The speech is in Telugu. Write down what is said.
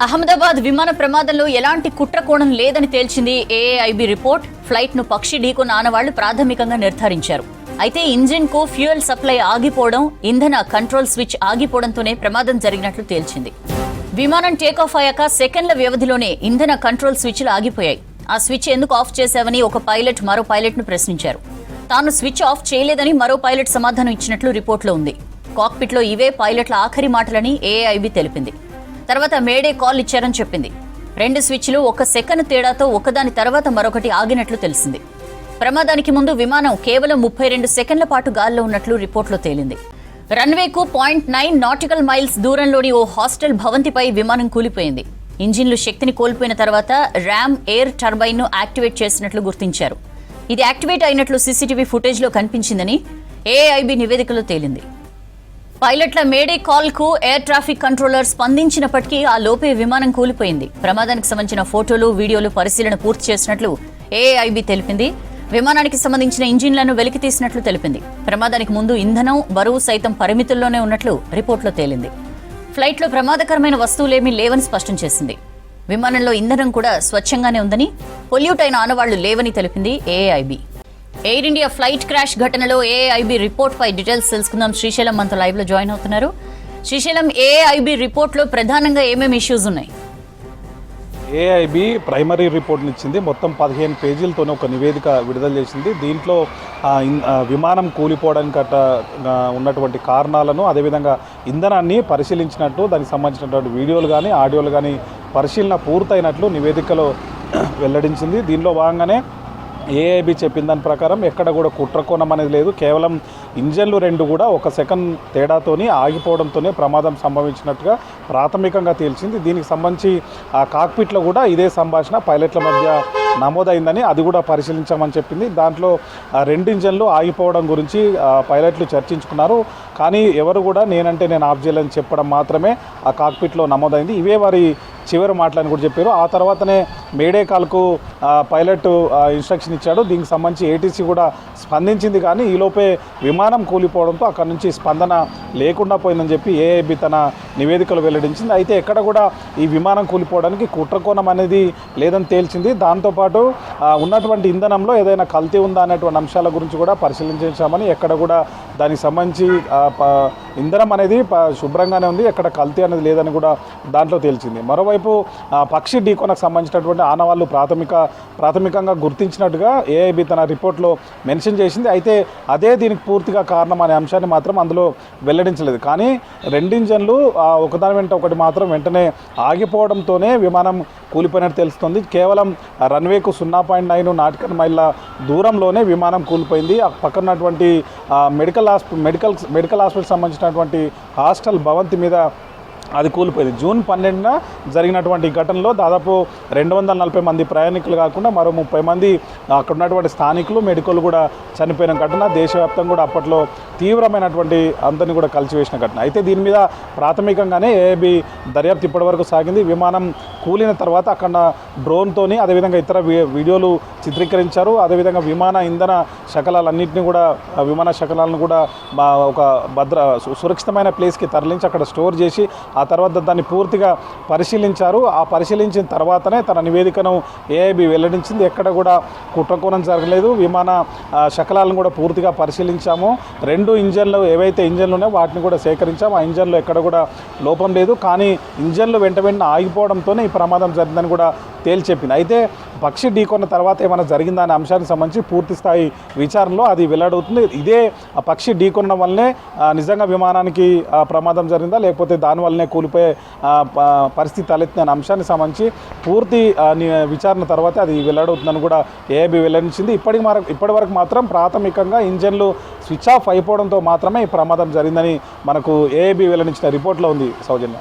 అహ్మదాబాద్ విమాన ప్రమాదంలో ఎలాంటి కుట్ర కోణం లేదని తేల్చింది ఏఐబీ రిపోర్ట్. ఫ్లైట్ ను పక్షి ఢీకొన్న ఆనవాళ్లు ప్రాథమికంగా నిర్ధారించారు. అయితే ఇంజిన్ కు ఫ్యూయల్ సప్లై ఆగిపోవడం, ఇంధన కంట్రోల్ స్విచ్ ఆగిపోవడంతోనే ప్రమాదం జరిగినట్లు తేల్చింది. విమానం టేకాఫ్ అయ్యాక సెకండ్ల వ్యవధిలోనే ఇంధన కంట్రోల్ స్విచ్లు ఆగిపోయాయి. ఆ స్విచ్ ఎందుకు ఆఫ్ చేశావని ఒక పైలట్ మరో పైలట్ ను ప్రశ్నించారు. తాను స్విచ్ ఆఫ్ చేయలేదని మరో పైలట్ సమాధానం ఇచ్చినట్లు రిపోర్టులో ఉంది. కాక్పిట్ లో ఇవే పైలట్ల ఆఖరి మాటలని ఏఐబీ తెలిపింది. తర్వాత మేడే కాల్ ఇచ్చారని చెప్పింది. 2 స్విచ్లు 1 సెకను తేడాతో ఒకదాని తర్వాత మరొకటి ఆగినట్లు తెలిసింది. ప్రమాదానికి ముందు విమానం కేవలం 32 సెకండ్ల పాటు గాల్లో ఉన్నట్లు రిపోర్టులో తేలింది. రన్వేకు 0.9 నాటికల్ మైల్స్ దూరంలోని ఓ హాస్టల్ భవంతిపై విమానం కూలిపోయింది. ఇంజిన్లు శక్తిని కోల్పోయిన తర్వాత ర్యామ్ ఎయిర్ టర్బైన్ ను యాక్టివేట్ చేసినట్లు గుర్తించారు. ఇది యాక్టివేట్ అయినట్లు సీసీటీవీ ఫుటేజ్ లో కనిపించిందని ఏఐబీ నివేదికలో తేలింది. పైలట్ల మేడే కాల్ కు ఎయిర్ ట్రాఫిక్ కంట్రోలర్ స్పందించినప్పటికీ ఆ లోపే విమానం కూలిపోయింది. ప్రమాదానికి సంబంధించిన ఫోటోలు, వీడియోలు పరిశీలన పూర్తి చేసినట్లు ఏఐబీ తెలిపింది. విమానానికి సంబంధించిన ఇంజిన్లను వెలికితీసినట్లు తెలిపింది. ప్రమాదానికి ముందు ఇంధనం, బరువు సైతం పరిమితుల్లోనే ఉన్నట్లు రిపోర్టులో తేలింది. ఫ్లైట్లో ప్రమాదకరమైన వస్తువులేమీ లేవని స్పష్టం చేసింది. విమానంలో ఇంధనం కూడా స్వచ్ఛంగానే ఉందని, పొల్యూట్ అయిన ఆనవాళ్లు లేవని తెలిపింది ఏఐబీ. ఎయిర్ ఇండియా ఫ్లైట్ క్రాష్ ఘటనలో ఏఐబీ రిపోర్ట్ పై డీటెయిల్స్ తెలుసుకుందాం. శ్రీశైలం మనతో లైవ్ లో జాయిన్ అవుతున్నారు. శ్రీశైలం, ఏఐబీ రిపోర్ట్ లో ప్రధానంగా ఏమేమి ఇష్యూస్ ఉన్నాయి? ఏఐబీ ప్రైమరీ రిపోర్ట్ని ఇచ్చింది. మొత్తం 15 పేజీలతోనే ఒక నివేదిక విడుదల చేసింది. దీంట్లో విమానం కూలిపోవడానికి ఉన్నటువంటి కారణాలను, అదేవిధంగా ఇంధనాన్ని పరిశీలించినట్టు, దానికి సంబంధించినటువంటి వీడియోలు కానీ ఆడియోలు కానీ పరిశీలన పూర్తయినట్లు నివేదికలో వెల్లడించింది. దీనిలో భాగంగానే ఏఐబీ చెప్పిన దాని ప్రకారం ఎక్కడ కూడా కుట్రకోణం అనేది లేదు. కేవలం ఇంజన్లు 2 కూడా 1 సెకండ్ తేడాతోని ఆగిపోవడంతోనే ప్రమాదం సంభవించినట్టుగా ప్రాథమికంగా తేల్చింది. దీనికి సంబంధించి ఆ కాక్పిట్లో కూడా ఇదే సంభాషణ పైలట్ల మధ్య నమోదైందని, అది కూడా పరిశీలించామని చెప్పింది. దాంట్లో 2 ఇంజన్లు ఆగిపోవడం గురించి పైలట్లు చర్చించుకున్నారు. కానీ ఎవరు కూడా నేనంటే నేను ఆఫ్ చేయాలని చెప్పడం మాత్రమే ఆ కాక్పిట్లో నమోదైంది. ఇవే వారి చివరి మాటలని కూడా చెప్పారు. ఆ తర్వాతనే మేడే కాల్కు పైలట్ ఇన్స్ట్రక్షన్ ఇచ్చాడు. దీనికి సంబంధించి ఏటీసీ కూడా స్పందించింది. కానీ ఈలోపే విమానం కూలిపోవడంతో అక్కడ నుంచి స్పందన లేకుండా పోయిందని చెప్పి ఏఐబీ తన నివేదికలు వెల్లడించింది. అయితే ఎక్కడ కూడా ఈ విమానం కూలిపోవడానికి కుట్రకోణం అనేది లేదని తేల్చింది. దాంతోపాటు ఉన్నటువంటి ఇంధనంలో ఏదైనా కల్తీ ఉందా అనేటువంటి అంశాల గురించి కూడా పరిశీలించామని, ఎక్కడ కూడా దానికి సంబంధించి ఇంధనం అనేది శుభ్రంగానే ఉంది, ఎక్కడ కల్తీ అనేది లేదని కూడా దాంట్లో తేల్చింది. మరోవైపు పక్షి ఢీకొనకు సంబంధించినటువంటి ఆనవాళ్లు ప్రాథమికంగా గుర్తించినట్టుగా ఏఐబీ తన రిపోర్ట్లో మెన్షన్ చేసింది. అయితే అదే దీనికి పూర్తిగా కారణం అనే అంశాన్ని మాత్రం అందులో వెల్లడించలేదు. కానీ 2 ఇంజన్లు ఒకదాని వెంట ఒకటి మాత్రం వెంటనే ఆగిపోవడంతోనే విమానం కూలిపోయినట్టు తెలుస్తుంది. కేవలం రన్వేకు 0.9 నాటికల్ మైళ్ళ దూరంలోనే విమానం కూలిపోయింది. ఆ పక్కన ఉన్నటువంటి మెడికల్ హాస్పిటల్ సంబంధించినటువంటి హాస్టల్ భవంతి మీద అది కూలిపోయింది. జూన్ 12న జరిగినటువంటి ఘటనలో దాదాపు 240 మంది ప్రయాణికులు కాకుండా మరో 30 మంది అక్కడ ఉన్నటువంటి స్థానికులు, మెడికల్ కూడా చనిపోయిన ఘటన. దేశవ్యాప్తంగా కూడా అప్పట్లో తీవ్రమైనటువంటి అందరినీ కూడా కలిసివేసిన ఘటన. అయితే దీని మీద ప్రాథమికంగానే ఏఐబీ దర్యాప్తు ఇప్పటివరకు సాగింది. విమానం కూలిన తర్వాత అక్కడ డ్రోన్తోని, అదేవిధంగా ఇతర వీడియోలు చిత్రీకరించారు. అదేవిధంగా విమాన ఇంధన శకలాలన్నింటినీ కూడా, విమాన శకలాలను కూడా ఒక సురక్షితమైన ప్లేస్కి తరలించి అక్కడ స్టోర్ చేసి ఆ తర్వాత దాన్ని పూర్తిగా పరిశీలించారు. ఆ పరిశీలించిన తర్వాతనే తన నివేదికను ఏఐబీ వెల్లడించింది. ఎక్కడ కూడా కుట్రకోణం జరగలేదు. విమాన శకలాలను కూడా పూర్తిగా పరిశీలించాము. 2 ఇంజన్లు ఏవైతే ఇంజన్లు ఉన్నాయో వాటిని కూడా సేకరించాము. ఆ ఇంజన్లో ఎక్కడ కూడా లోపం లేదు. కానీ ఇంజన్లు వెంట ఆగిపోవడంతోనే ఈ ప్రమాదం జరిగిందని కూడా తేల్చెప్పింది. అయితే పక్షి ఢీకొన్న తర్వాత ఏమైనా జరిగిందా అనే అంశానికి సంబంధించి పూర్తి స్థాయి విచారణలో అది వెల్లడవుతుంది. ఇదే పక్షి ఢీకొనడం వల్లనే నిజంగా విమానానికి ప్రమాదం జరిగిందా, లేకపోతే దానివల్లనే కూలిపోయే పరిస్థితి తలెత్తిన అంశానికి సంబంధించి పూర్తి విచారణ తర్వాత అది వెల్లడవుతుందని కూడా ఏఐబీ వెల్లడించింది. ఇప్పటి వరకు మాత్రం ప్రాథమికంగా ఇంజన్లు స్విచ్ ఆఫ్ అయిపోవడంతో మాత్రమే ఈ ప్రమాదం జరిగిందని మనకు ఏఐబీ వెల్లడించిన రిపోర్ట్లో ఉంది. సౌజన్య.